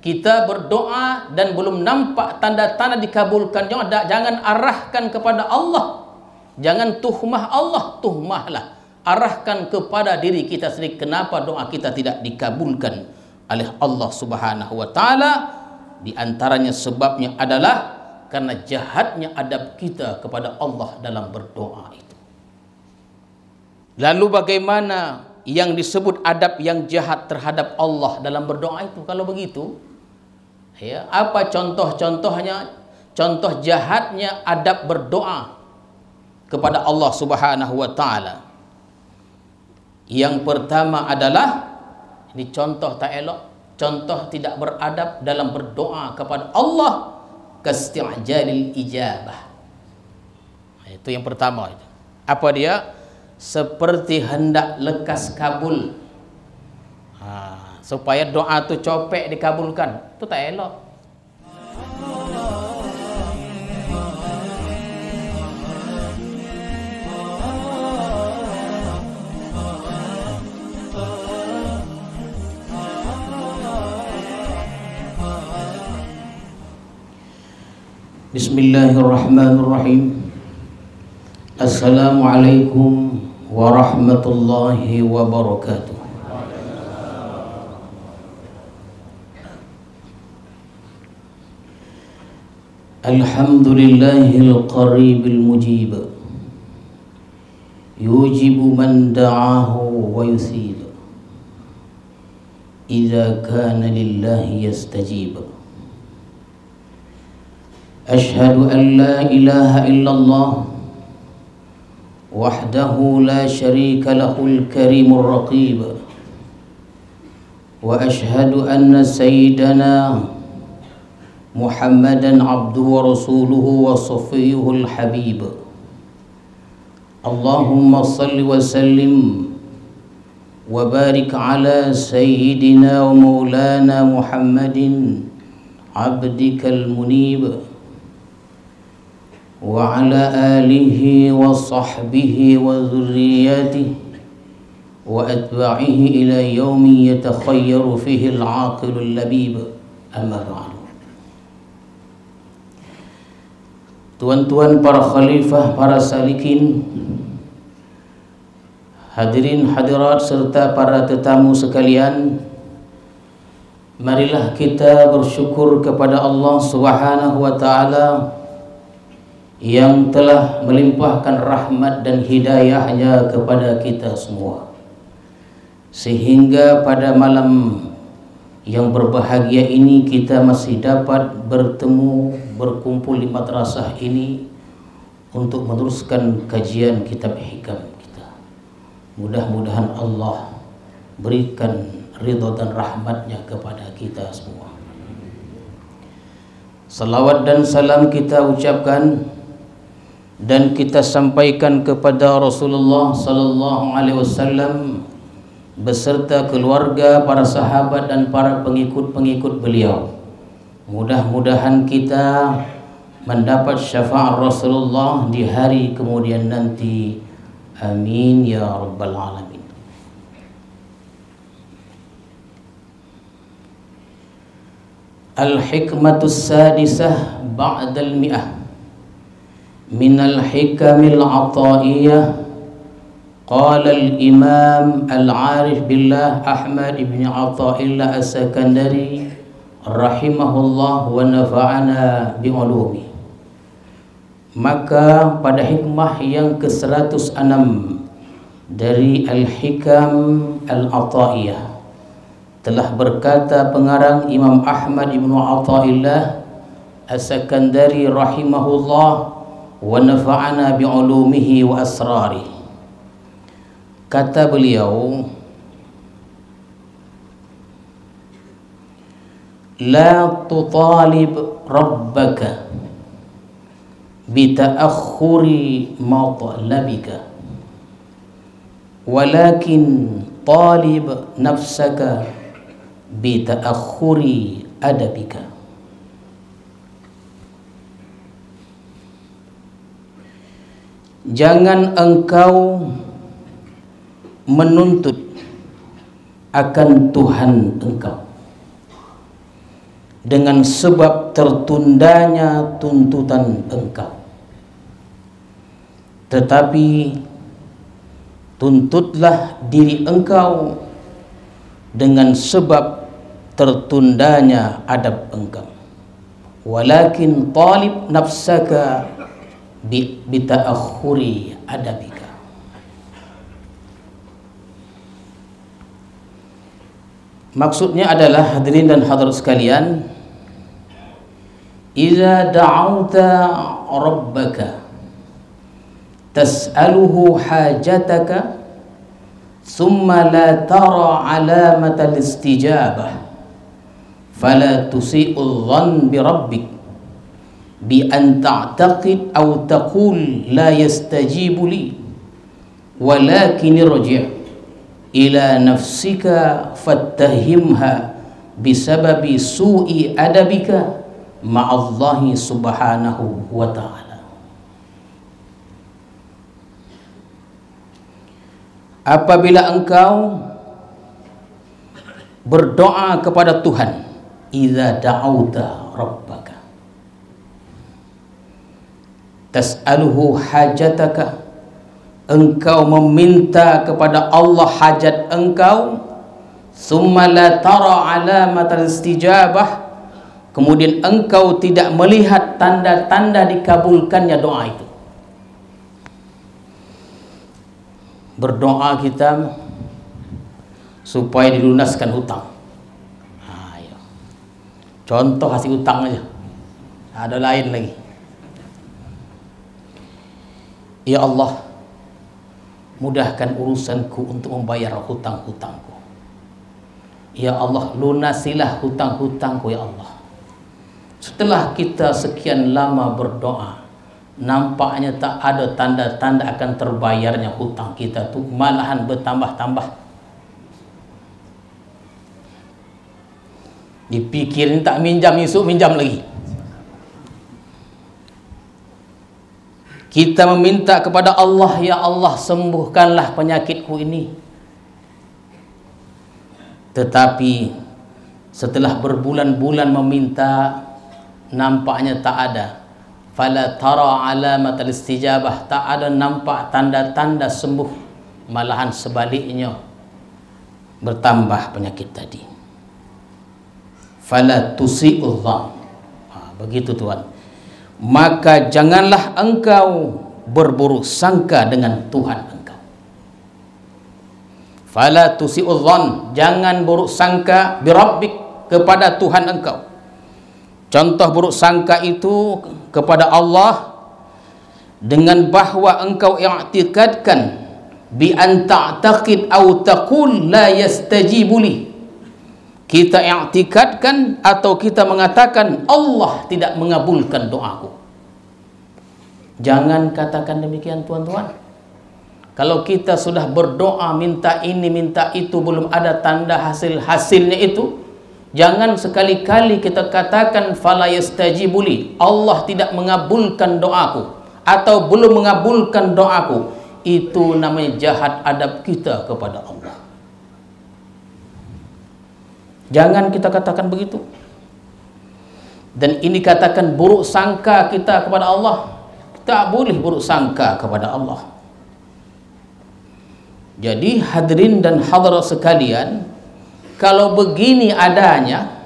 kita berdoa dan belum nampak tanda-tanda dikabulkan, jangan arahkan kepada Allah. Jangan tuhmah Allah, tuhmahlah. Arahkan kepada diri kita sendiri, kenapa doa kita tidak dikabulkan oleh Allah Subhanahu wa taala. Di antaranya sebabnya adalah karena jahatnya adab kita kepada Allah dalam berdoa itu. Lalu bagaimana yang disebut adab yang jahat terhadap Allah dalam berdoa itu? Kalau begitu, ya, apa contoh-contohnya? Contoh jahatnya adab berdoa kepada Allah Subhanahu wa taala. Yang pertama adalah, ini contoh tak elok, contoh tidak beradab dalam berdoa kepada Allah, kasti'jalil ijabah. Itu yang pertama itu. Apa dia? Seperti hendak lekas kabul, supaya doa tu copek dikabulkan. Itu tak elok. Bismillahirrahmanirrahim. Assalamualaikum warahmatullahi wabarakatuh. Alhamdulillahil qaribil mujib, yujibu man da'ahu wa yusib, idza kana lillahi yastajib. Ashhadu an la ilaha illallah wahdahu la syarika lahul karimur raqib, wa ashhadu anna sayyidana Muhammadan abduhu wa rasuluhu wa safiyyuhul habib. Allahumma salli wa sallim wa barik ala sayyidina wa maulana Muhammadin abdikal munib, wa ala alihi wa sahbihi wa dhurriyyatihi wa atba'ihi ila yawmi yatakhayyaru fihi al-aqilul labib. Amma ba'du. Tuan-tuan para khalifah, para salikin, hadirin hadirat serta para tetamu sekalian, marilah kita bersyukur kepada Allah Subhanahu wa taala yang telah melimpahkan rahmat dan hidayahnya kepada kita semua, sehingga pada malam yang berbahagia ini kita masih dapat bertemu, berkumpul di madrasah ini untuk meneruskan kajian kitab hikam kita. Mudah-mudahan Allah berikan ridha dan rahmatnya kepada kita semua. Salawat dan salam kita ucapkan dan kita sampaikan kepada Rasulullah sallallahu alaihi wasallam beserta keluarga, para sahabat dan para pengikut-pengikut beliau. Mudah-mudahan kita mendapat syafaat Rasulullah di hari kemudian nanti. Amin ya rabbal alamin. Al-hikmatus sadisah ba'dal mi'ah minal hikamil ataiyah. Qala al-imam al-arif billah Ahmad ibn Athaillah as-Sakandari rahimahullah wa nafa'ana bi'ulumi. Maka pada hikmah yang ke-106 dari Al-Hikam Al-Ataiyah telah berkata pengarang Imam Ahmad ibn Athaillah as-Sakandari rahimahullah wa nafa'ana bi'ulumihi wa asrarihi. Kata beliau, la tutalib rabbaka bita'akhuri matlabika, walakin talib nafsaka bita'akhuri adabika. Jangan engkau menuntut akan Tuhan engkau, dengan sebab tertundanya tuntutan engkau, tetapi tuntutlah diri engkau dengan sebab tertundanya adab engkau. Walakin talib nafsaka bita'akhuri adabika. Maksudnya adalah, hadirin dan hadirat sekalian, idza da'auta rabbaka tas'aluhu hajataka thumma la tara alamatal istijabah fala tusi'ul dhann bi rabbik bi an ta'taqid aw taqul la yastajibu li walakin irji' ila nafsika fattahimha bisababi su'i adabika ma'allahi subhanahu wa ta'ala. Apabila engkau berdoa kepada Tuhan, idza da'auta rabbaka tas'aluhu hajataka, engkau meminta kepada Allah hajat engkau, summa la tara alamatal istijabah, kemudian engkau tidak melihat tanda-tanda dikabulkannya doa itu. Berdoa kita supaya dilunaskan hutang. Contoh hasil hutang aja, ada lain lagi. Ya Allah, mudahkan urusanku untuk membayar hutang-hutangku. Ya Allah, lunasilah hutang-hutangku ya Allah. Setelah kita sekian lama berdoa, nampaknya tak ada tanda-tanda akan terbayarnya hutang kita tuh, malahan bertambah-tambah. Dipikirin tak minjam, esok minjam lagi. Kita meminta kepada Allah, ya Allah sembuhkanlah penyakitku ini. Tetapi setelah berbulan-bulan meminta, nampaknya tak ada. Fala tara alamatal istijabah, tak ada nampak tanda-tanda sembuh, malahan sebaliknya bertambah penyakit tadi. Fala tusi'ul dhann, begitu Tuhan, maka janganlah engkau berburuk sangka dengan Tuhan engkau. Fala tusi'ul dhann, jangan buruk sangka birabbik, kepada Tuhan engkau. Contoh buruk sangka itu kepada Allah dengan bahwa engkau i'tikadkan bi an ta'taqid aw taqul la yastajibu li. Kita i'tikadkan atau kita mengatakan Allah tidak mengabulkan doaku. Jangan katakan demikian tuan-tuan. Kalau kita sudah berdoa minta ini minta itu, belum ada tanda hasilnya itu, jangan sekali-kali kita katakan fala yastajibu li, Allah tidak mengabulkan doaku atau belum mengabulkan doaku. Itu namanya jahat adab kita kepada Allah. Jangan kita katakan begitu. Dan ini katakan buruk sangka kita kepada Allah. Tak boleh buruk sangka kepada Allah. Jadi hadirin dan hadirat sekalian, kalau begini adanya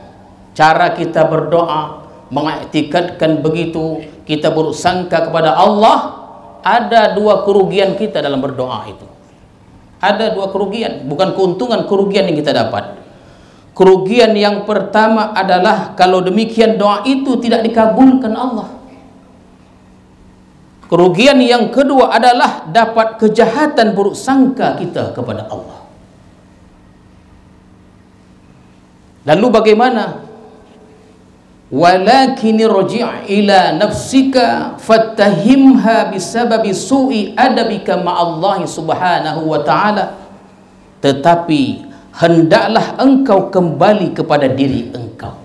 cara kita berdoa, mengiktikadkan begitu, kita buruk sangka kepada Allah, ada dua kerugian kita dalam berdoa itu. Ada dua kerugian, bukan keuntungan, kerugian yang kita dapat. Kerugian yang pertama adalah kalau demikian doa itu tidak dikabulkan Allah. Kerugian yang kedua adalah dapat kejahatan buruk sangka kita kepada Allah. Lalu bagaimana? Walakin irji' ila nafsika fattahimha bisababi su'i adabika ma'allahi subhanahu wa ta'ala. Tetapi hendaklah engkau kembali kepada diri engkau.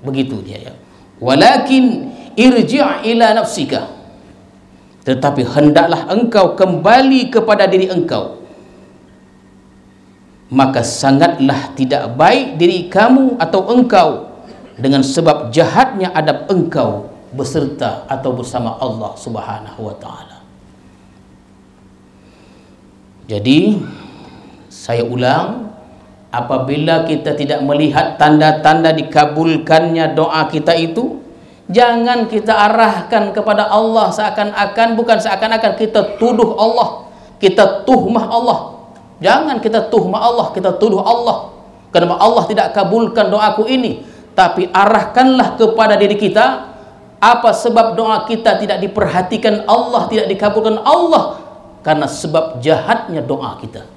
Begitu dia ya. Walakin irji' ila nafsika, tetapi hendaklah engkau kembali kepada diri engkau. Maka sangatlah tidak baik diri kamu atau engkau dengan sebab jahatnya adab engkau beserta atau bersama Allah Subhanahu wa taala. Jadi saya ulang, apabila kita tidak melihat tanda-tanda dikabulkannya doa kita itu, jangan kita arahkan kepada Allah seakan-akan, bukan seakan-akan kita tuduh Allah, kita tuhmah Allah. Jangan kita tuhmah Allah, kita tuduh Allah. Kenapa Allah tidak kabulkan doaku ini? Tapi arahkanlah kepada diri kita, apa sebab doa kita tidak diperhatikan Allah, tidak dikabulkan Allah? Karena sebab jahatnya doa kita,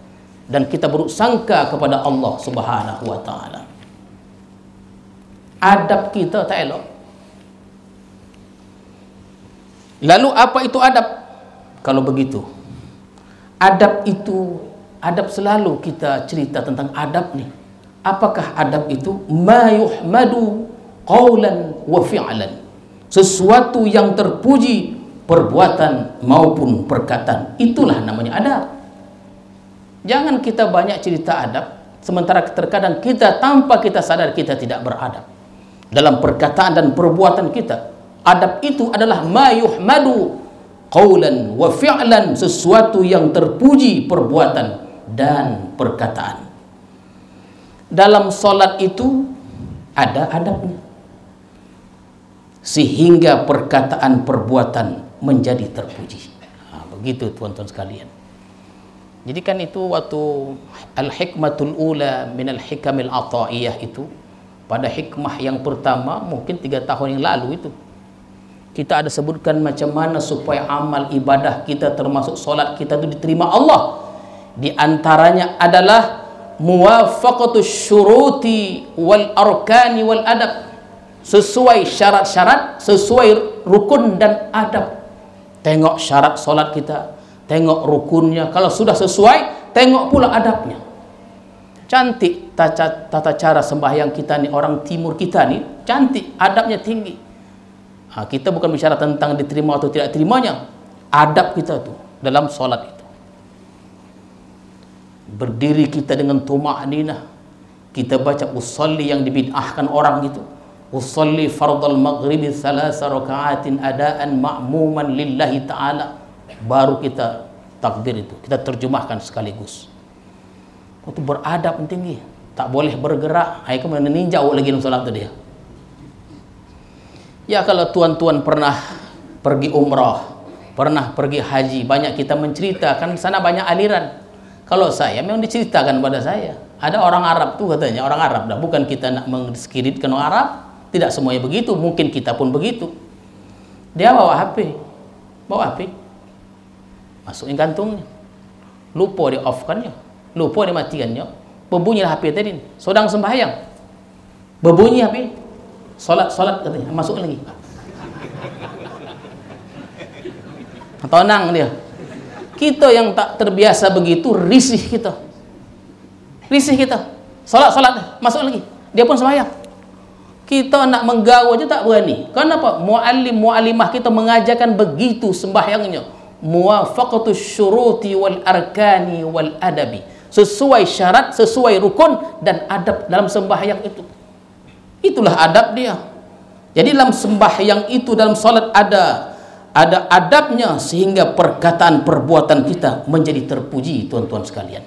dan kita buruk sangka kepada Allah Subhanahu wa taala. Adab kita tak elok. Lalu apa itu adab? Kalau begitu, adab itu, adab selalu kita cerita tentang adab nih. Apakah adab itu? Ma yuhmadu qawlan wa fi'lan. Sesuatu yang terpuji perbuatan maupun perkataan, itulah namanya adab. Jangan kita banyak cerita adab, sementara terkadang kita tanpa kita sadar kita tidak beradab dalam perkataan dan perbuatan kita. Adab itu adalah ma yuhmadu qawlan wa fi'lan, sesuatu yang terpuji perbuatan dan perkataan. Dalam solat itu ada adabnya, sehingga perkataan perbuatan menjadi terpuji. Nah, begitu tuan-tuan sekalian. Jadi kan itu waktu al-hikmatul ula minal hikamil ata'iyah itu, pada hikmah yang pertama mungkin 3 tahun yang lalu itu, kita ada sebutkan macam mana supaya amal ibadah kita termasuk solat kita itu diterima Allah. Di antaranya adalah muwafaqatus syuruti wal arkani wal adab, sesuai syarat-syarat, sesuai rukun dan adab. Tengok syarat solat kita, tengok rukunnya, kalau sudah sesuai, tengok pula adabnya. Cantik tata cara sembahyang kita nih, orang timur kita nih cantik, adabnya tinggi. Nah, kita bukan bicara tentang diterima atau tidak terimanya, adab kita tuh dalam solat itu. Berdiri kita dengan tuma'ninah, kita baca usolli yang dibid'ahkan orang itu, usolli fardal maghribi 3 raka'atin adaan ma'muman lillahi ta'ala, baru kita takbir itu, kita terjemahkan sekaligus. Itu beradab tinggi, tak boleh bergerak. Hai, kemudian ninjau lagi dalam salat itu dia. Ya, kalau tuan-tuan pernah pergi umrah, pernah pergi haji, banyak kita menceritakan sana banyak aliran. Kalau saya memang diceritakan pada saya, ada orang Arab tuh katanya, orang Arab dah, bukan kita nak mendiskreditkan orang Arab, tidak semuanya begitu, mungkin kita pun begitu. Dia bawa HP, masukin kantungnya, lupa dia off-kannya, lupa dia matikannya, berbunyilah HP tadi, sedang sembahyang, berbunyi HP, solat katanya, masuk lagi, tenang dia. Kita yang tak terbiasa begitu, risih kita, solat masuk lagi, dia pun sembahyang. Kita nak menggaul aja tak berani. Kenapa? Muallimah kita mengajarkan begitu sembahyangnya, muwafaqatus syuruti wal arkani wal adabi, sesuai syarat, sesuai rukun dan adab dalam sembahyang itu. Itulah adab dia. Jadi dalam sembahyang itu, dalam salat ada adabnya, sehingga perkataan perbuatan kita menjadi terpuji, tuan-tuan sekalian.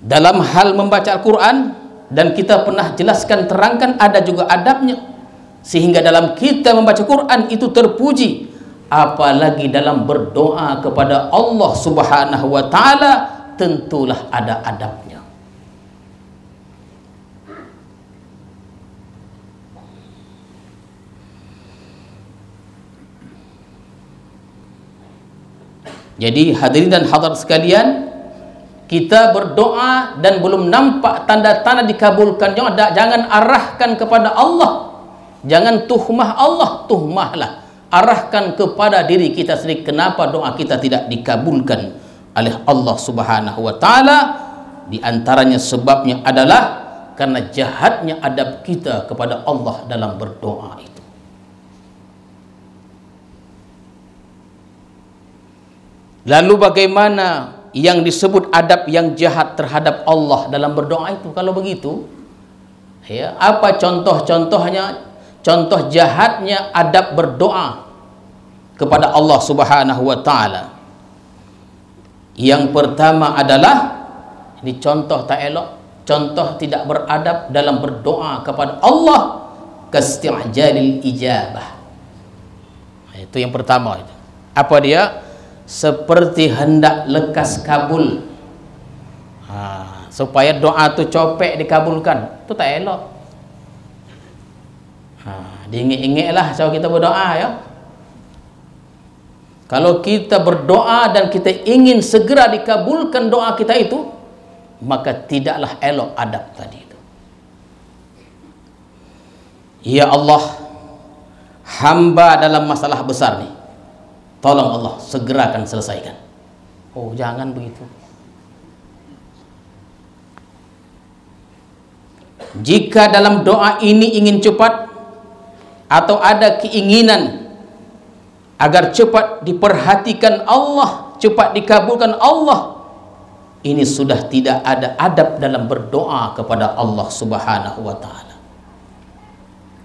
Dalam hal membaca Al-Quran, dan kita pernah jelaskan, terangkan, ada juga adabnya, sehingga dalam kita membaca Quran itu terpuji, apalagi dalam berdoa kepada Allah Subhanahu wa taala, tentulah ada adabnya. Jadi hadirin dan hadirat sekalian, kita berdoa dan belum nampak tanda-tanda dikabulkan, jangan arahkan kepada Allah, jangan tuhmah Allah, tuhmahlah, arahkan kepada diri kita sendiri. Kenapa doa kita tidak dikabulkan oleh Allah Subhanahu wa taala? Di antaranya sebabnya adalah karena jahatnya adab kita kepada Allah dalam berdoa itu. Lalu bagaimana yang disebut adab yang jahat terhadap Allah dalam berdoa itu? Kalau begitu, Ya, apa contoh-contohnya? Contoh jahatnya adab berdoa kepada Allah Subhanahu wa taala. Yang pertama adalah, ini contoh tak elok, contoh tidak beradab dalam berdoa kepada Allah, kasti'jalil ijabah. Itu yang pertama itu. Apa dia? Seperti hendak lekas kabul. Supaya doa tu copek dikabulkan, itu tak elok. Diingat-ingatlah cara kita berdoa ya. Kalau kita berdoa dan kita ingin segera dikabulkan doa kita itu, maka tidaklah elok adab tadi itu. Ya Allah, hamba dalam masalah besar nih, tolong Allah segerakan selesaikan. Oh, jangan begitu. Jika dalam doa ini ingin cepat atau ada keinginan agar cepat diperhatikan Allah, cepat dikabulkan Allah, ini sudah tidak ada adab dalam berdoa kepada Allah Subhanahu wa taala.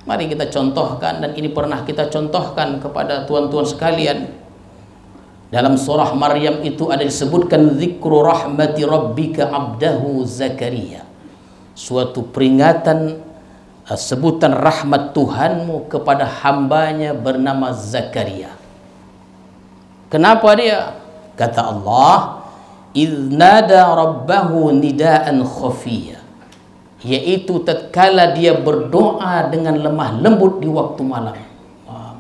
Mari kita contohkan, dan ini pernah kita contohkan kepada tuan-tuan sekalian. Dalam surah Maryam itu ada disebutkan zikru rahmati rabbika abdahu Zakaria. Suatu peringatan, sebutan rahmat Tuhanmu kepada hambanya bernama Zakaria. Kenapa dia? Kata Allah, idnada rabbahu nidaan khafiyya, yaitu tatkala dia berdoa dengan lemah lembut di waktu malam.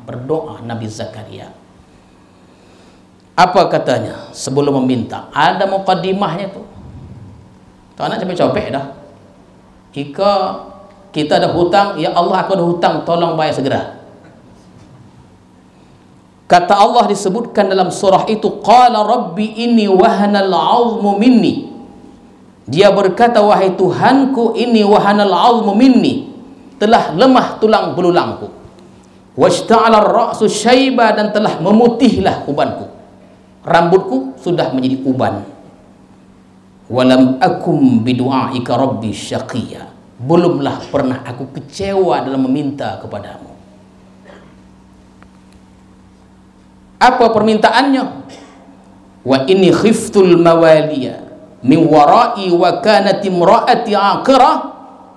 Berdoa Nabi Zakaria. Apa katanya sebelum meminta? Ada muqaddimahnya tuh. Tak nak capek-capek dah. Jika kita ada hutang, ya Allah aku ada hutang, tolong bayar segera. Kata Allah disebutkan dalam surah itu, qala rabbi inni wahanal 'azmu minni. Dia berkata, wahai Tuhanku, inni wahanal 'azmu minni, telah lemah tulang belulangku. Washta'ala ar-ra'su syaiba, dan telah memutihlah ubanku. Rambutku sudah menjadi uban. Walam akum bidu'aika rabbi syaqiyya, belumlah pernah aku kecewa dalam meminta kepadamu. Apa permintaannya? Wa inni khiftul mawaliya min wara'i wa kanat imra'ati aqirah.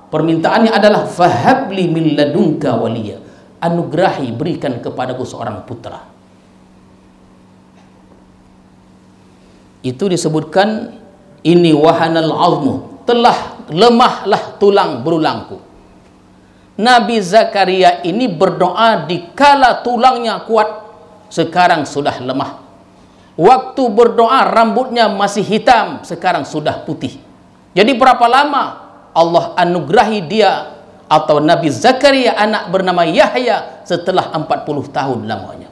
Permintaannya adalah fahabli min ladunka waliya, anugerahi, berikan kepadaku seorang putra. Itu disebutkan ini wahanal azmu, telah lemahlah tulang belulangku. Nabi Zakaria ini berdoa dikala tulangnya kuat, sekarang sudah lemah. Waktu berdoa rambutnya masih hitam, sekarang sudah putih. Jadi berapa lama Allah anugerahi dia atau Nabi Zakaria anak bernama Yahya setelah 40 tahun lamanya.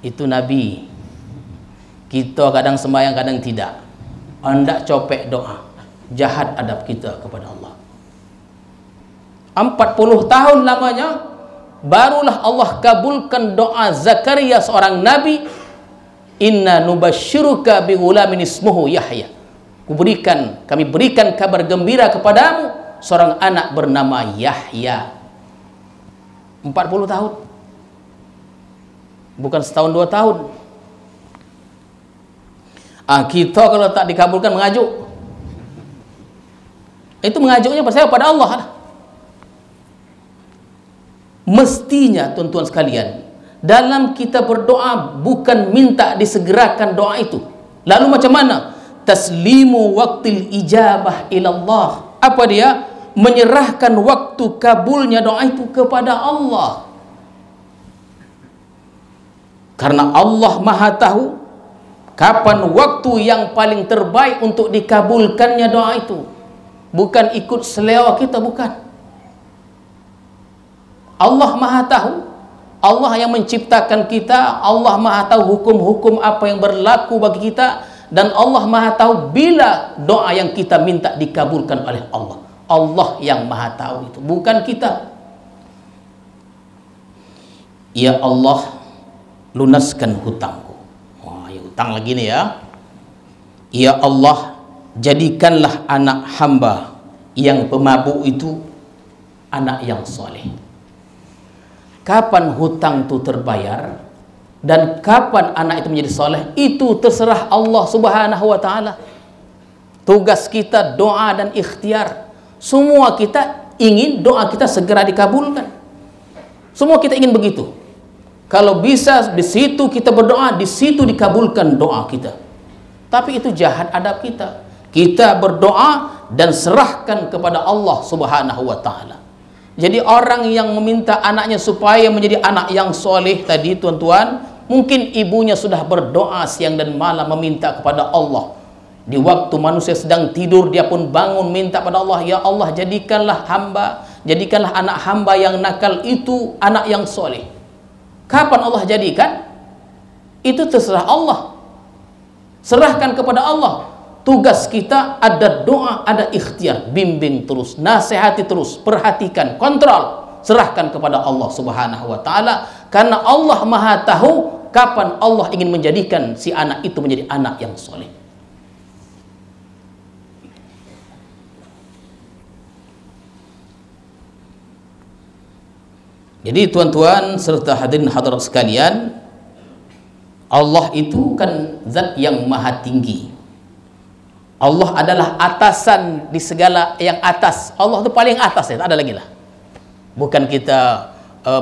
Itu Nabi. Kita kadang sembahyang, kadang tidak. Hendak copek doa. Jahat adab kita kepada Allah. 40 tahun lamanya, barulah Allah kabulkan doa Zakaria seorang Nabi. Inna nubashiruka bi ghulamin ismuhu Yahya. Kami berikan kabar gembira kepadamu, seorang anak bernama Yahya. 40 tahun. Bukan setahun 2 tahun. Kita kalau tak dikabulkan mengajuk. Itu mengajuknya pada Allah. Mestinya tuan-tuan sekalian, dalam kita berdoa bukan minta disegerakan doa itu. Lalu macam mana? Taslimu waqtil ijabah ilallah. Apa dia? Menyerahkan waktu kabulnya doa itu kepada Allah. Karena Allah Maha tahu kapan waktu yang paling terbaik untuk dikabulkannya doa itu. Bukan ikut selera kita, bukan. Allah Maha tahu. Allah yang menciptakan kita. Allah Maha tahu hukum-hukum apa yang berlaku bagi kita. Dan Allah Maha tahu bila doa yang kita minta dikabulkan oleh Allah. Allah yang Maha tahu itu, bukan kita. Ya Allah, lunaskan hutangku. Wah, ya hutang lagi nih ya. Ya Allah, jadikanlah anak hamba yang pemabuk itu anak yang soleh. Kapan hutang itu terbayar dan kapan anak itu menjadi soleh, itu terserah Allah Subhanahu wa ta'ala. Tugas kita doa dan ikhtiar. Semua kita ingin doa kita segera dikabulkan. Semua kita ingin begitu. Kalau bisa di situ kita berdoa, di situ dikabulkan doa kita. Tapi itu jahat adab kita. Kita berdoa dan serahkan kepada Allah Subhanahu wa ta'ala. Jadi orang yang meminta anaknya supaya menjadi anak yang soleh tadi, tuan-tuan, mungkin ibunya sudah berdoa siang dan malam meminta kepada Allah. Di waktu manusia sedang tidur, dia pun bangun minta pada Allah, ya Allah, jadikanlah anak hamba yang nakal itu anak yang soleh. Kapan Allah jadikan? Itu terserah Allah. Serahkan kepada Allah. Tugas kita ada doa, ada ikhtiar, bimbing terus, nasihati terus, perhatikan, kontrol, serahkan kepada Allah Subhanahu wa ta'ala, karena Allah Maha tahu kapan Allah ingin menjadikan si anak itu menjadi anak yang soleh. Jadi tuan-tuan serta hadirin hadirat sekalian, Allah itu kan zat yang maha tinggi. Allah adalah atasan di segala yang atas. Allah itu paling atas, ya, tak ada lagi lah. Bukan kita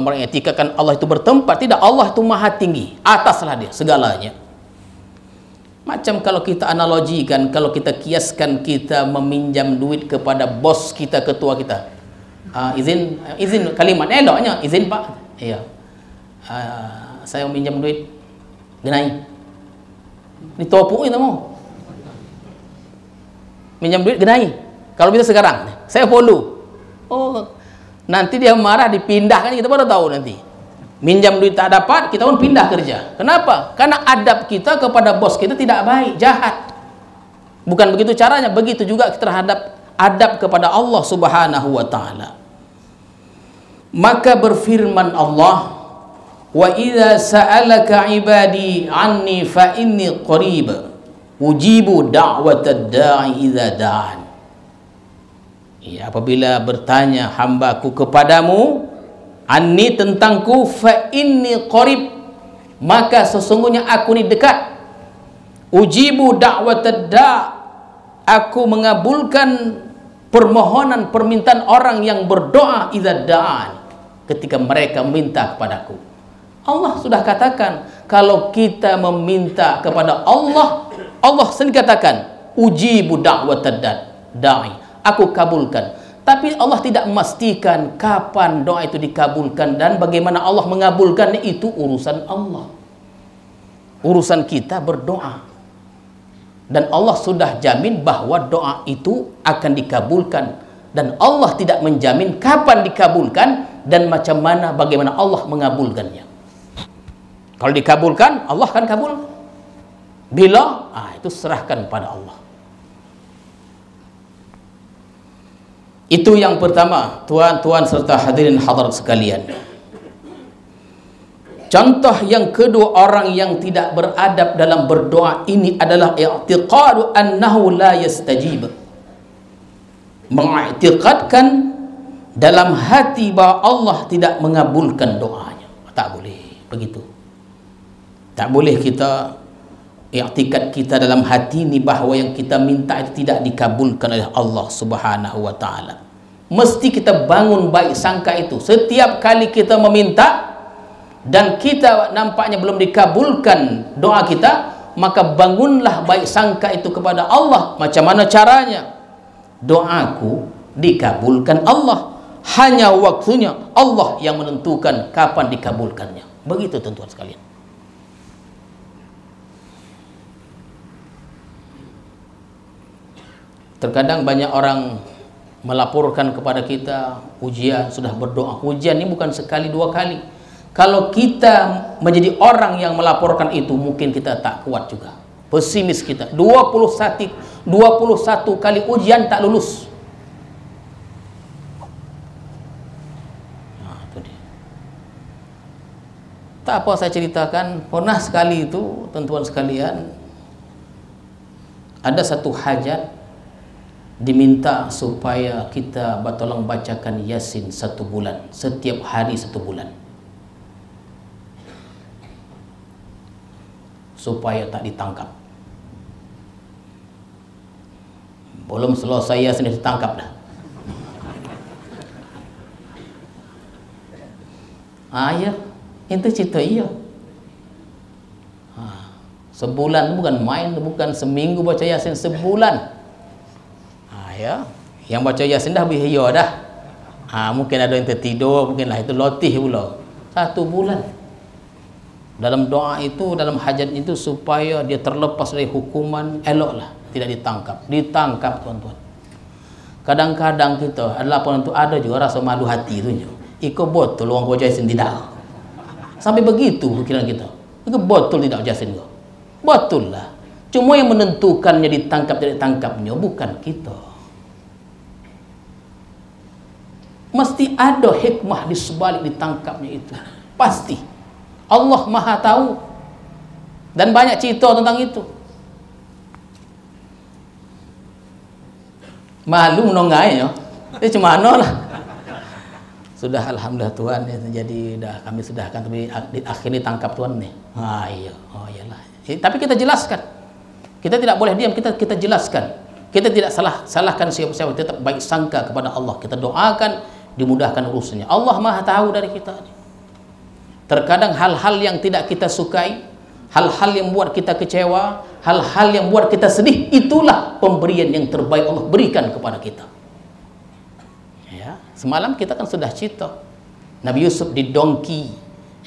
mengetikakan Allah itu bertempat, tidak. Allah itu maha tinggi, ataslah dia segalanya. Macam kalau kita analogikan, kalau kita kiaskan, kita meminjam duit kepada bos kita, ketua kita. Izin kalimat eloknya, izin Pak. Iya. Saya meminjam duit. Genai. Ditopuk itu mau. Minjam duit genai. Kalau bisa sekarang, saya follow. Oh, nanti dia marah, dipindahkan, kita baru tahu nanti. Minjam duit tak dapat, kita pun pindah kerja. Kenapa? Karena adab kita kepada bos kita tidak baik, jahat. Bukan begitu caranya, begitu juga terhadap adab kepada Allah Subhanahu wa ta'ala. Maka berfirman Allah, wa idza sa'alaka ibadi anni fa inni qarib ujibu da'watad da'i idza da'an. Ya, apabila bertanya hambaku kepadamu anni, tentangku, fa inni qarib, maka sesungguhnya aku ni dekat. Ujibu da'watad da', aku mengabulkan permohonan permintaan orang yang berdoa idza da'an, ketika mereka meminta kepadaku. Allah sudah katakan, kalau kita meminta kepada Allah, Allah sendiri katakan, ujibu da'watad da'i, aku kabulkan. Tapi Allah tidak memastikan kapan doa itu dikabulkan dan bagaimana Allah mengabulkan, itu urusan Allah. Urusan kita berdoa. Dan Allah sudah jamin bahwa doa itu akan dikabulkan. Dan Allah tidak menjamin kapan dikabulkan dan macam mana, bagaimana Allah mengabulkannya. Kalau dikabulkan, Allah akan kabul. Bila, itu serahkan pada Allah. Itu yang pertama, tuan-tuan serta hadirin hadirat sekalian. Contoh yang kedua, orang yang tidak beradab dalam berdoa ini adalah i'tiqadu annahu la yastajib. Mengiktikadkan dalam hati bahwa Allah tidak mengabulkan doanya. Tak boleh begitu. Tak boleh kita i'tikad kita dalam hati ini bahwa yang kita minta itu tidak dikabulkan oleh Allah Subhanahu wa ta'ala. Mesti kita bangun baik sangka itu. Setiap kali kita meminta dan kita nampaknya belum dikabulkan doa kita, maka bangunlah baik sangka itu kepada Allah. Macam mana caranya? Doaku dikabulkan Allah. Hanya waktunya Allah yang menentukan kapan dikabulkannya. Begitu tuan-tuan sekalian. Terkadang banyak orang melaporkan kepada kita ujian, sudah berdoa. Ujian ini bukan sekali dua kali. Kalau kita menjadi orang yang melaporkan itu, mungkin kita tak kuat juga. Pesimis kita. 21 kali ujian tak lulus. Nah, itu dia. Tak apa saya ceritakan, pernah sekali itu, teman-teman sekalian, ada satu hajat diminta supaya kita tolong bacakan Yasin 1 bulan, setiap hari 1 bulan, supaya tak ditangkap. Belum selesai Yasin ditangkap dah. Ya, itu cerita iya. Sebulan bukan main, bukan seminggu baca Yasin, sebulan. Ya, yang baca Yasin dah berhiya dah. Mungkin ada yang tertidur, mungkinlah itu lotih pula. 1 bulan. Dalam doa itu, dalam hajat itu supaya dia terlepas dari hukuman, eloklah tidak ditangkap. Ditangkap, tuan-tuan. Kadang-kadang kita adalah orang tu ada juga rasa malu hati tu. Iko betul orang baca Yasin tidak. Sampai begitu pikiran kita. Iko betul tidak baca Yasin kau. Betul lah. Cuma yang menentukannya ditangkap tidak ditangkapnya bukan kita. Mesti ada hikmah di sebalik ditangkapnya itu. Pasti. Allah Maha tahu. Dan banyak cerita tentang itu. Malu menonggai ya. Itu cuma lah. Sudah alhamdulillah Tuhan ya, jadi kami sudahkan, tapi akhirnya tangkap Tuhan nih. Iya. Oh iyalah. Tapi kita jelaskan. Kita tidak boleh diam, kita jelaskan. Kita tidak salahkan siapa-siapa, tetap baik sangka kepada Allah. Kita doakan dimudahkan urusannya. Allah Maha tahu dari kita. Terkadang hal-hal yang tidak kita sukai, hal-hal yang buat kita kecewa, hal-hal yang buat kita sedih, itulah pemberian yang terbaik Allah berikan kepada kita. Ya, semalam kita kan sudah cerita Nabi Yusuf didongki,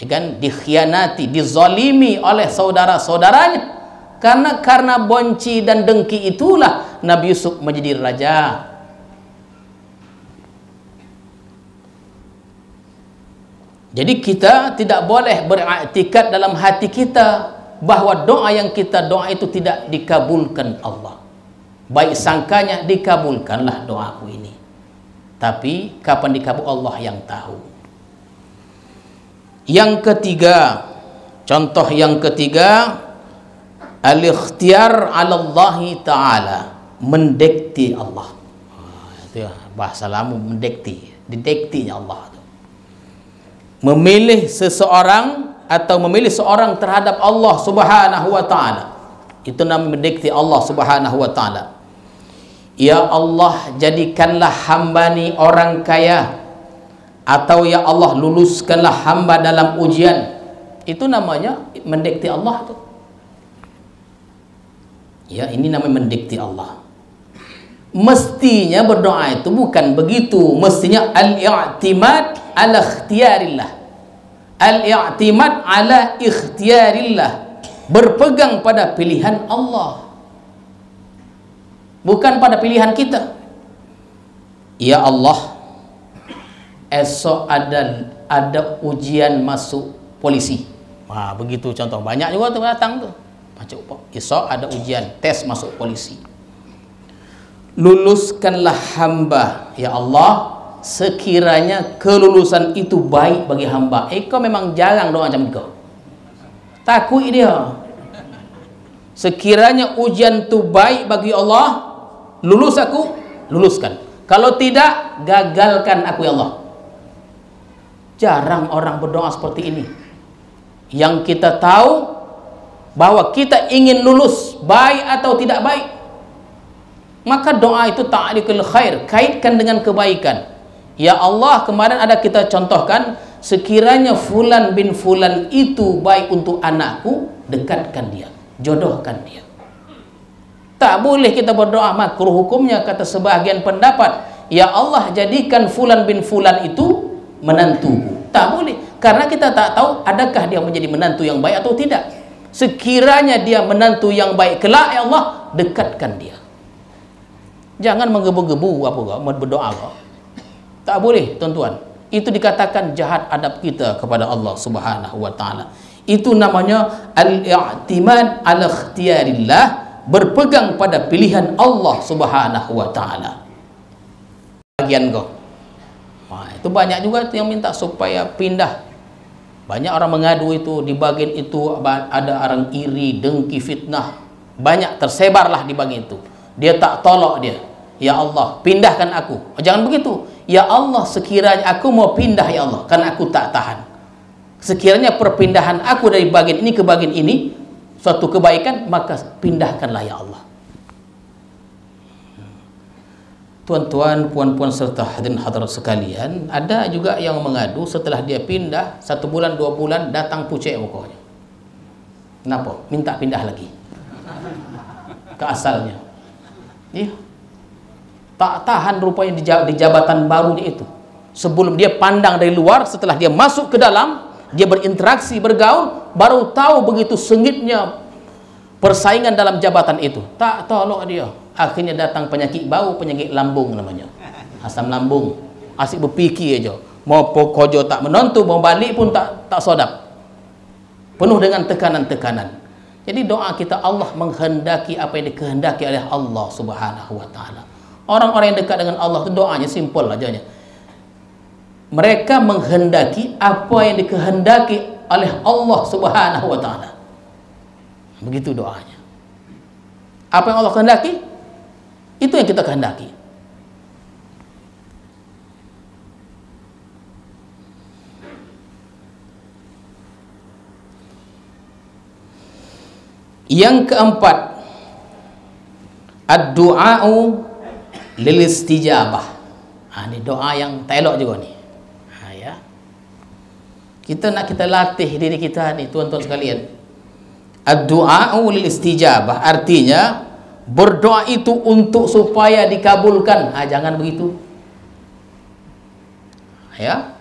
ya kan, dikhianati, dizalimi oleh saudara-saudaranya. Karena benci dan dengki itulah Nabi Yusuf menjadi raja. Jadi kita tidak boleh beriktikad dalam hati kita bahwa doa yang kita doa itu tidak dikabulkan Allah. Baik sangkanya dikabulkanlah doaku ini. Tapi kapan dikabul Allah yang tahu. Yang ketiga, contoh yang ketiga, al-ikhtiyar 'ala Allah Ta'ala, mendekti Allah. Itu ya, bahasa lama mendekti, didektinya Allah. Memilih seseorang atau memilih seorang terhadap Allah Subhanahu wa taala. Itu namanya mendekti Allah Subhanahu wa taala. Ya Allah, jadikanlah hamba ni orang kaya, atau ya Allah luluskanlah hamba dalam ujian. Itu namanya mendekti Allah tu. Ya, ini namanya mendekti Allah. Mestinya berdoa itu bukan begitu. Mestinya al-i'timad ala ikhtiyarillah. Al-i'timad ala ikhtiyarillah. Berpegang pada pilihan Allah, bukan pada pilihan kita. Ya Allah, esok ada ujian masuk polisi. Wah, begitu contoh. Banyak juga tuh datang tuh. Esok ada ujian tes masuk polisi. Luluskanlah hamba, ya Allah, sekiranya kelulusan itu baik bagi hamba. Kau memang jarang doa macam itu. Takut dia. Sekiranya ujian itu baik bagi Allah, lulus aku, luluskan. Kalau tidak, gagalkan aku ya Allah. Jarang orang berdoa seperti ini. Yang kita tahu bahwa kita ingin lulus, baik atau tidak baik, maka doa itu ta'liqul khair, kaitkan dengan kebaikan. Ya Allah, kemarin ada kita contohkan, sekiranya fulan bin fulan itu baik untuk anakku, dekatkan dia, jodohkan dia. Tak boleh kita berdoa makruh hukumnya, kata sebahagian pendapat. Ya Allah, jadikan fulan bin fulan itu menantuku. Tak boleh, karena kita tak tahu adakah dia menjadi menantu yang baik atau tidak. Sekiranya dia menantu yang baik kelak, ya Allah, dekatkan dia. Jangan menggebu-gebu apa kau berdoa kau. Tak boleh, tuan-tuan. Itu dikatakan jahat adab kita kepada Allah Subhanahu wa taala. Itu namanya al-i'timad ala ikhtiyarillah, berpegang pada pilihan Allah Subhanahu wa taala. Bagian kau. Wah, itu banyak juga yang minta supaya pindah. Banyak orang mengadu itu, di bagian itu ada orang iri, dengki, fitnah. Banyak tersebarlah di bagian itu. Dia tak tolak dia. ya Allah, pindahkan aku. Oh, jangan begitu. Ya Allah, sekiranya aku mau pindah ya Allah, karena aku tak tahan. Sekiranya perpindahan aku dari bagian ini ke bagian ini suatu kebaikan, maka pindahkanlah ya Allah. Tuan-tuan, puan-puan serta hadirin hadirat sekalian, ada juga yang mengadu setelah dia pindah 1 bulan 2 bulan datang pucet pokoknya. Kenapa? Minta pindah lagi ke asalnya. Iya. Tak tahan rupanya di jabatan barunya itu. Sebelum dia pandang dari luar, setelah dia masuk ke dalam, dia berinteraksi, bergaul, baru tahu begitu sengitnya persaingan dalam jabatan itu. Tak tolong dia. Akhirnya datang penyakit bau, penyakit lambung namanya. Asam lambung. Asyik berfikir aja. Mau pokojo tak menonton, mau balik pun tak sodap. Penuh dengan tekanan-tekanan. Jadi doa kita, Allah menghendaki apa yang dikehendaki oleh Allah Subhanahu wa taala. Orang-orang yang dekat dengan Allah itu doanya simpel aja. Mereka menghendaki apa yang dikehendaki oleh Allah Subhanahu wa taala. Begitu doanya. Apa yang Allah kehendaki, itu yang kita kehendaki. Yang keempat, ad-du'a'u lil istijabah. Ini doa yang tak elok juga nih. Ya. Kita latih diri kita nih, tuan-tuan sekalian. Ad-du'a'u lil istijabah artinya berdoa itu untuk supaya dikabulkan. Jangan begitu. Ya.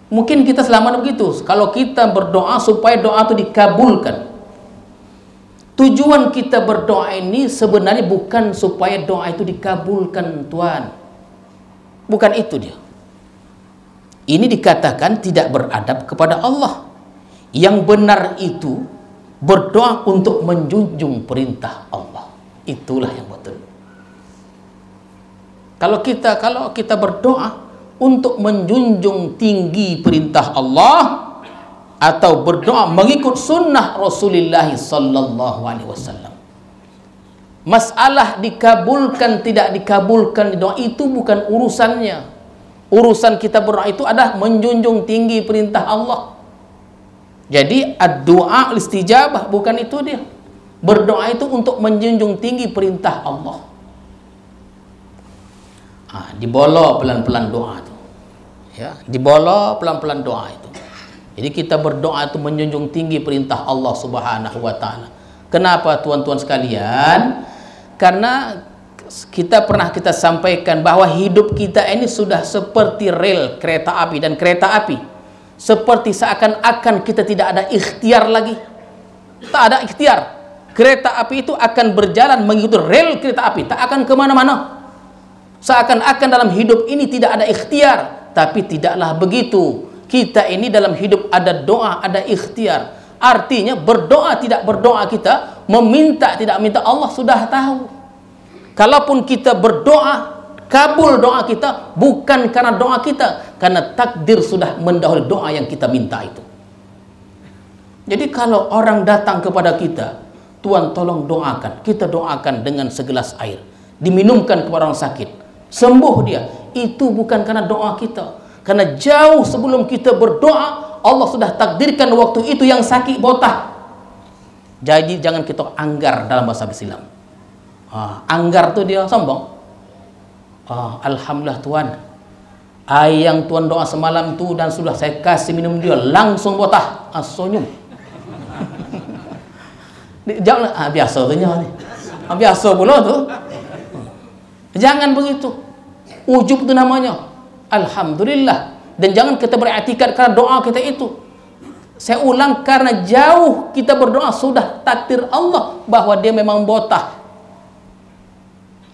Mungkin kita selama begitu. Kalau kita berdoa supaya doa itu dikabulkan. Tujuan kita berdoa ini sebenarnya bukan supaya doa itu dikabulkan, Tuan. Bukan itu dia. Ini dikatakan tidak beradab kepada Allah. Yang benar itu berdoa untuk menjunjung perintah Allah. Itulah yang betul. Kalau kita berdoa untuk menjunjung tinggi perintah Allah, atau berdoa mengikut sunnah Rasulullah sallallahu alaihi wasallam, masalah dikabulkan tidak dikabulkan doa itu bukan urusannya. Urusan kita berdoa itu adalah menjunjung tinggi perintah Allah. Jadi ad-du'a istijabah, bukan itu dia. Berdoa itu untuk menjunjung tinggi perintah Allah. Dibolok pelan-pelan doa itu. Ya, dibolok pelan-pelan doa itu. Jadi kita berdoa itu menjunjung tinggi perintah Allah Subhanahu wa taala. Kenapa tuan-tuan sekalian? Karena kita sampaikan bahwa hidup kita ini sudah seperti rel kereta api, dan kereta api seperti seakan-akan kita tidak ada ikhtiar lagi. Tak ada ikhtiar. Kereta api itu akan berjalan mengikuti rel kereta api, tak akan kemana-mana. Seakan-akan dalam hidup ini tidak ada ikhtiar, tapi tidaklah begitu. Kita ini dalam hidup ada doa, ada ikhtiar. Artinya berdoa tidak berdoa kita, meminta tidak minta, Allah sudah tahu. Kalaupun kita berdoa, kabul doa kita bukan karena doa kita, karena takdir sudah mendahului doa yang kita minta itu. Jadi kalau orang datang kepada kita, Tuan tolong doakan, kita doakan dengan segelas air, diminumkan kepada orang sakit, sembuh dia, itu bukan karena doa kita. Karena jauh sebelum kita berdoa, Allah sudah takdirkan waktu itu yang sakit botak. Jadi jangan kita anggar dalam bahasa Islam. Anggar tuh dia sombong. Alhamdulillah Tuan, air yang Tuan doa semalam tuh dan sudah saya kasih minum dia langsung botak. Senyum. Jangan biasa tuh nih. Biasa pula tuh. Jangan begitu. Ujub itu namanya. Alhamdulillah. Dan jangan kita beriktikad karena doa kita itu. Saya ulang, karena jauh kita berdoa sudah takdir Allah bahwa dia memang botak.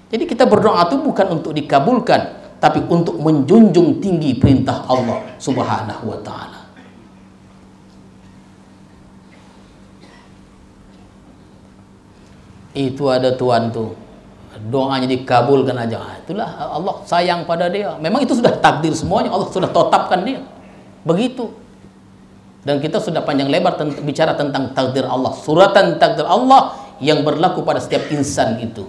Jadi kita berdoa itu bukan untuk dikabulkan, tapi untuk menjunjung tinggi perintah Allah Subhanahu wa taala. Itu ada Tuan tuh, doanya dikabulkan aja. Itulah Allah sayang pada dia. Memang itu sudah takdir semuanya, Allah sudah tetapkan dia. Begitu. Dan kita sudah panjang lebar bicara tentang takdir Allah, suratan takdir Allah yang berlaku pada setiap insan itu.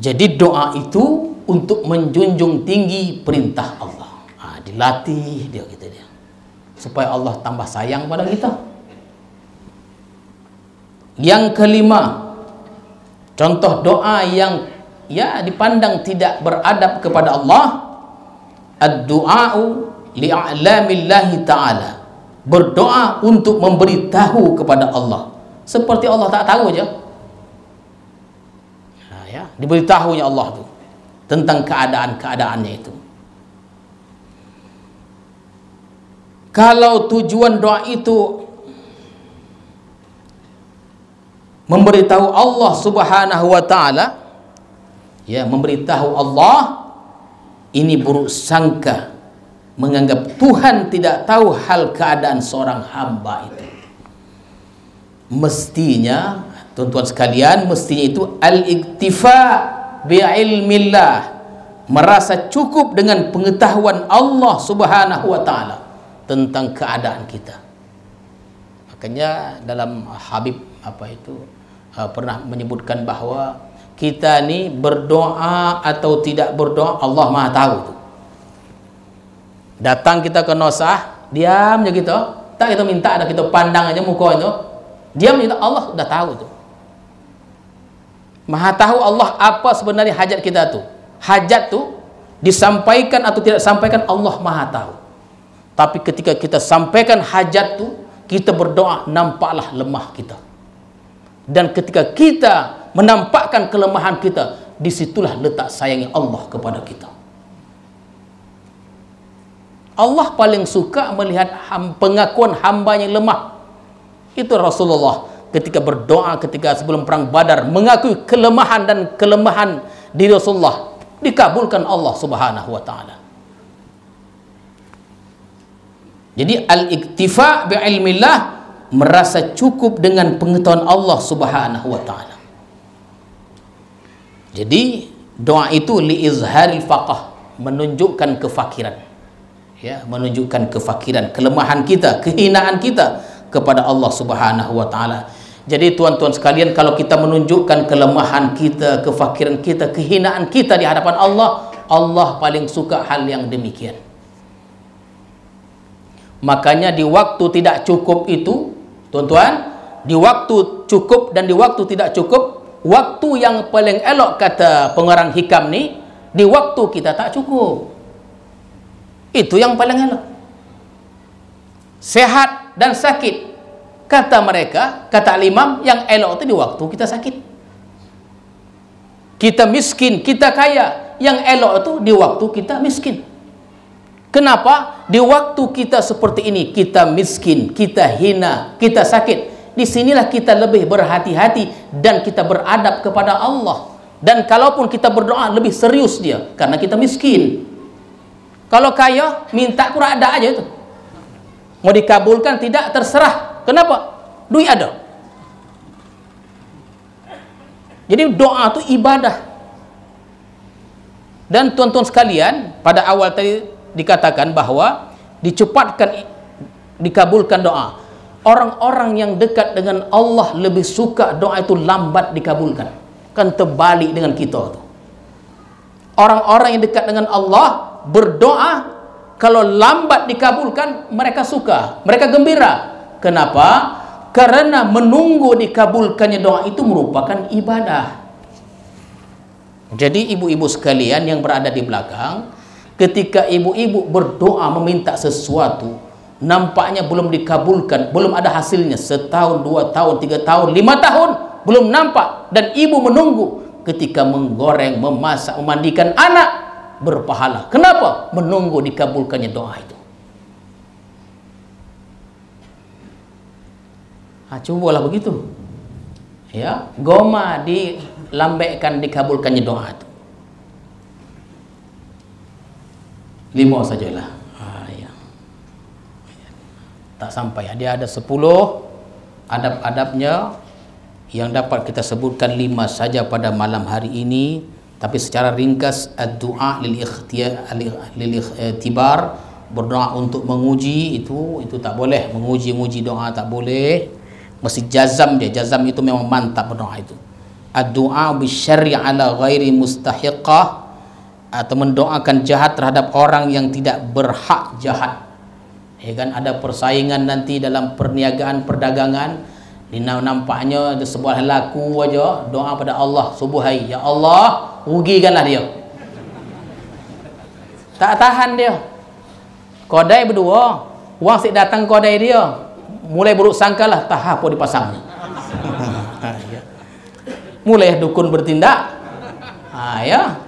Jadi doa itu untuk menjunjung tinggi perintah Allah. Dilatih dia gitu dia. Supaya Allah tambah sayang pada kita. Yang kelima, contoh doa yang dipandang tidak beradab kepada Allah, ad-du'a'u li'a'lamillahi ta'ala. Berdoa untuk memberitahu kepada Allah. Seperti Allah tak tahu aja. Diberitahunya Allah itu tentang keadaan-keadaannya itu. Kalau tujuan doa itu memberitahu Allah Subhanahu wa taala, memberitahu Allah, ini buruk sangka menganggap Tuhan tidak tahu hal keadaan seorang hamba itu. Mestinya, tuan-tuan sekalian, mestinya itu al-iktifa bi'ilmillah, merasa cukup dengan pengetahuan Allah Subhanahu wa taala tentang keadaan kita. Makanya dalam Habib pernah menyebutkan bahwa kita ni berdoa atau tidak berdoa Allah Maha tahu tu. Datang kita ke nosah, diam je kita, tak kita minta, ada kita pandang aja muka itu, diam je, Allah sudah tahu tu. Maha tahu Allah apa sebenarnya hajat kita tu. Hajat tu disampaikan atau tidak disampaikan, Allah Maha tahu. Tapi ketika kita sampaikan hajat tu, kita berdoa, nampaklah lemah kita. Dan ketika kita menampakkan kelemahan kita, disitulah letak sayangnya Allah kepada kita. Allah paling suka melihat pengakuan hamba yang lemah. Itu Rasulullah ketika berdoa ketika sebelum perang Badar, mengakui kelemahan dan kelemahan diri Rasulullah, dikabulkan Allah Subhanahu wa taala. Jadi al-iktifa bi'ilmillah, merasa cukup dengan pengetahuan Allah Subhanahu wa taala. Jadi doa itu liizharil faqah, menunjukkan kefakiran. Menunjukkan kefakiran, kelemahan kita, kehinaan kita kepada Allah Subhanahu wa taala. Jadi tuan-tuan sekalian, kalau kita menunjukkan kelemahan kita, kefakiran kita, kehinaan kita di hadapan Allah, Allah paling suka hal yang demikian. Makanya di waktu tidak cukup itu, tuan-tuan, di waktu cukup dan di waktu tidak cukup, waktu yang paling elok kata pengarang hikam ni, di waktu kita tak cukup. Itu yang paling elok. Sehat dan sakit, kata mereka, kata al-imam, yang elok itu di waktu kita sakit. Kita miskin, kita kaya, yang elok itu di waktu kita miskin. Kenapa? Di waktu kita seperti ini, kita miskin, kita hina, kita sakit, disinilah kita lebih berhati-hati dan kita beradab kepada Allah. Dan kalaupun kita berdoa, lebih serius dia, karena kita miskin. Kalau kaya, minta kurang ada aja itu. Mau dikabulkan tidak, terserah. Kenapa? Duit ada. Jadi doa itu ibadah. Dan tuan-tuan sekalian, pada awal tadi dikatakan bahwa dicepatkan, dikabulkan doa. Orang-orang yang dekat dengan Allah lebih suka doa itu lambat dikabulkan. Kan terbalik dengan kita tuh. Orang-orang yang dekat dengan Allah berdoa, kalau lambat dikabulkan, mereka suka, mereka gembira. Kenapa? Karena menunggu dikabulkannya doa itu merupakan ibadah. Jadi ibu-ibu sekalian yang berada di belakang, ketika ibu-ibu berdoa meminta sesuatu, nampaknya belum dikabulkan, belum ada hasilnya, setahun, 2 tahun, 3 tahun, 5 tahun, belum nampak, dan ibu menunggu, ketika menggoreng, memasak, memandikan anak, berpahala. Kenapa? Menunggu dikabulkannya doa itu. Cubalah begitu. Goma dilambekkan dikabulkannya doa itu. 5 sajalah. Tak sampai. Dia ada 10 adab-adabnya yang dapat kita sebutkan 5 saja pada malam hari ini. Tapi secara ringkas, ad-du'a lil ikhtibar, berdoa untuk menguji, itu tak boleh. Menguji doa tak boleh. Mesti jazam dia. Jazam itu memang mantap berdoa itu. ad-du'a bisyarri ala ghairi mustahiqah, atau mendoakan jahat terhadap orang yang tidak berhak jahat. Ya kan, ada persaingan nanti dalam perniagaan perdagangan, nampaknya ada sebuah laku aja, doa pada Allah subuhai, ya Allah rugikanlah dia. Tak tahan dia. Kodai berdua, wang sik datang kodai dia, mulai buruk sangkalah tahap apa dipasangnya. Mulai dukun bertindak. Ya.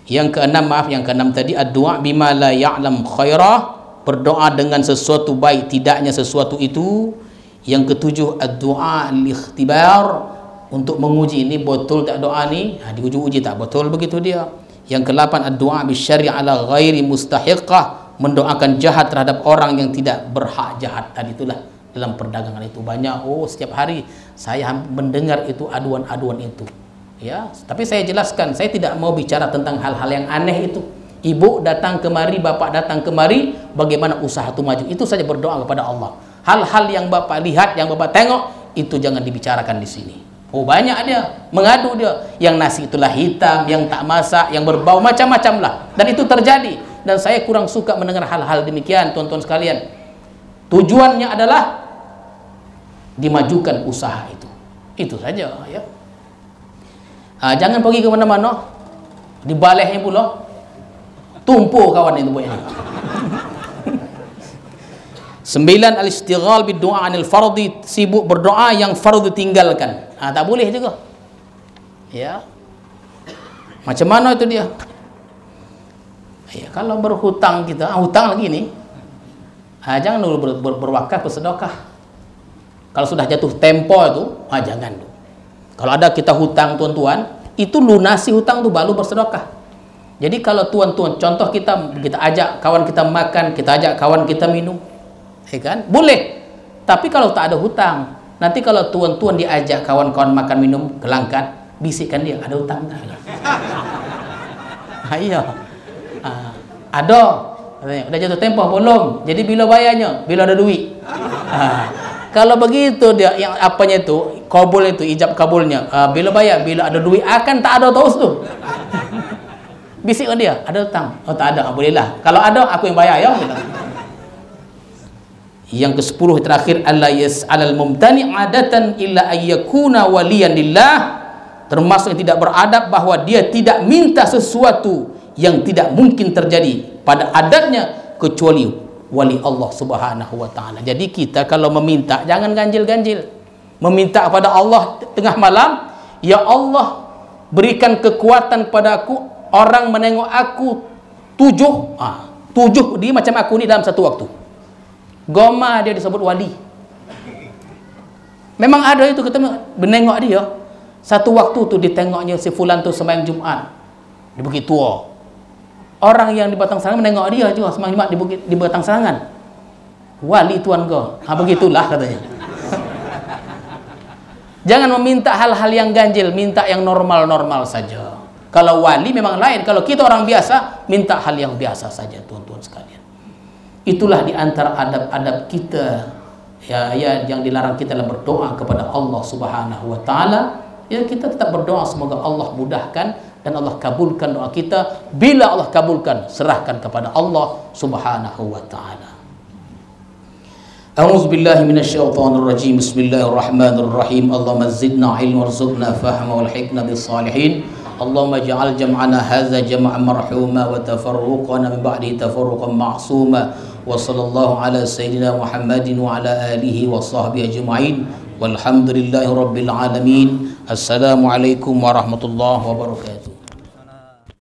Yang keenam tadi ad-du'a bima la ya'lam khairah, berdoa dengan sesuatu baik tidaknya sesuatu itu. Yang ketujuh ad-du'a al-ikhtibar, untuk menguji ini betul tak doa ni, diuji-uji tak betul begitu dia. Yang ke-8 ad-du'a bisyarri ala ghairi mustahiqah, mendoakan jahat terhadap orang yang tidak berhak jahat. Tadi itulah dalam perdagangan itu banyak, setiap hari saya mendengar itu aduan-aduan itu. Ya, tapi saya jelaskan, saya tidak mau bicara tentang hal-hal yang aneh itu. Ibu datang kemari, bapak datang kemari, bagaimana usaha itu maju, itu saja berdoa kepada Allah. Hal-hal yang bapak lihat, yang bapak tengok, itu jangan dibicarakan di sini. Banyak dia mengadu dia, yang nasi itulah hitam, yang tak masak, yang berbau macam-macam lah, dan itu terjadi. Dan saya kurang suka mendengar hal-hal demikian, tuan-tuan sekalian. Tujuannya adalah dimajukan usaha itu saja ya. Jangan pergi ke mana-mana dibalehnya pula, tumpul kawan itu buatnya. 9 al-istighal bid-du'a 'anil fardhi, sibuk berdoa yang fardu tinggalkan. Tak boleh juga. Ya. Macam mana itu dia? Ya, kalau berhutang kita, hutang lagi ni, jangan dulu berwakaf bersedekah. Kalau sudah jatuh tempo itu, jangan dulu. Kalau ada kita hutang tuan-tuan, itu lunasi hutang tu baru bersedekah. Jadi kalau tuan-tuan, contoh kita ajak kawan kita makan, kita ajak kawan kita minum, ya kan? Boleh. Tapi kalau tak ada hutang, nanti kalau tuan-tuan diajak kawan-kawan makan minum, kelangkan, bisikkan dia, ada hutang tak? Iya. Ada. Udah jatuh tempoh belum? Jadi bila bayarnya? Bila ada duit. Kalau begitu dia yang apanya itu, kabul itu, ijab kabulnya, bila bayar, bila ada duit, akan tak ada terus tu. Bisikkan dia, ada hutang? Tak ada, bolehlah. Kalau ada, aku yang bayar ya. Yang ke-10 terakhir, alla yas'alal mumtani adatan illa ayyakuna waliyan lillah, termasuk yang tidak beradab bahwa dia tidak minta sesuatu yang tidak mungkin terjadi pada adatnya kecuali wali Allah Subhanahu wa taala. Jadi kita kalau meminta jangan ganjil-ganjil. Meminta kepada Allah tengah malam, ya Allah berikan kekuatan padaku, orang menengok aku 7 dia macam aku ni dalam satu waktu. Goma dia disebut wali. Memang ada itu, kita menengok dia. Satu waktu tu ditengoknya si fulan tu sembahyang Jumaat di Bukit Tua. Orang yang di Batang Sarangan menengok dia juga sembahyang Jumaat di Batang Sarangan. Wali tuan kau. Begitulah katanya. Jangan meminta hal-hal yang ganjil, minta yang normal-normal saja. Kalau wali memang lain, kalau kita orang biasa, minta hal yang biasa saja, tuan-tuan sekalian. Itulah di antara adab-adab kita ya yang dilarang kita dalam berdoa kepada Allah Subhanahu wa taala. Ya, kita tetap berdoa semoga Allah mudahkan dan Allah kabulkan doa kita. Bila Allah kabulkan, serahkan kepada Allah Subhanahu wa taala. A'udzu billahi minasyaitonir rajim. Bismillahirrahmanirrahim. Allahumma zidna ilman warzuqna fahma wal hikmah bis salihin. Allahumma ij'al jam'ana hadza jam'an marhuma wa tafarruqana min ba'di tafarruqan ma'suma. Wa sallallahu ala sayyidina Muhammadin wa ala alihi wa sahbihi ajma'in. Walhamdulillahi rabbil alamin. Assalamualaikum warahmatullahi wabarakatuh.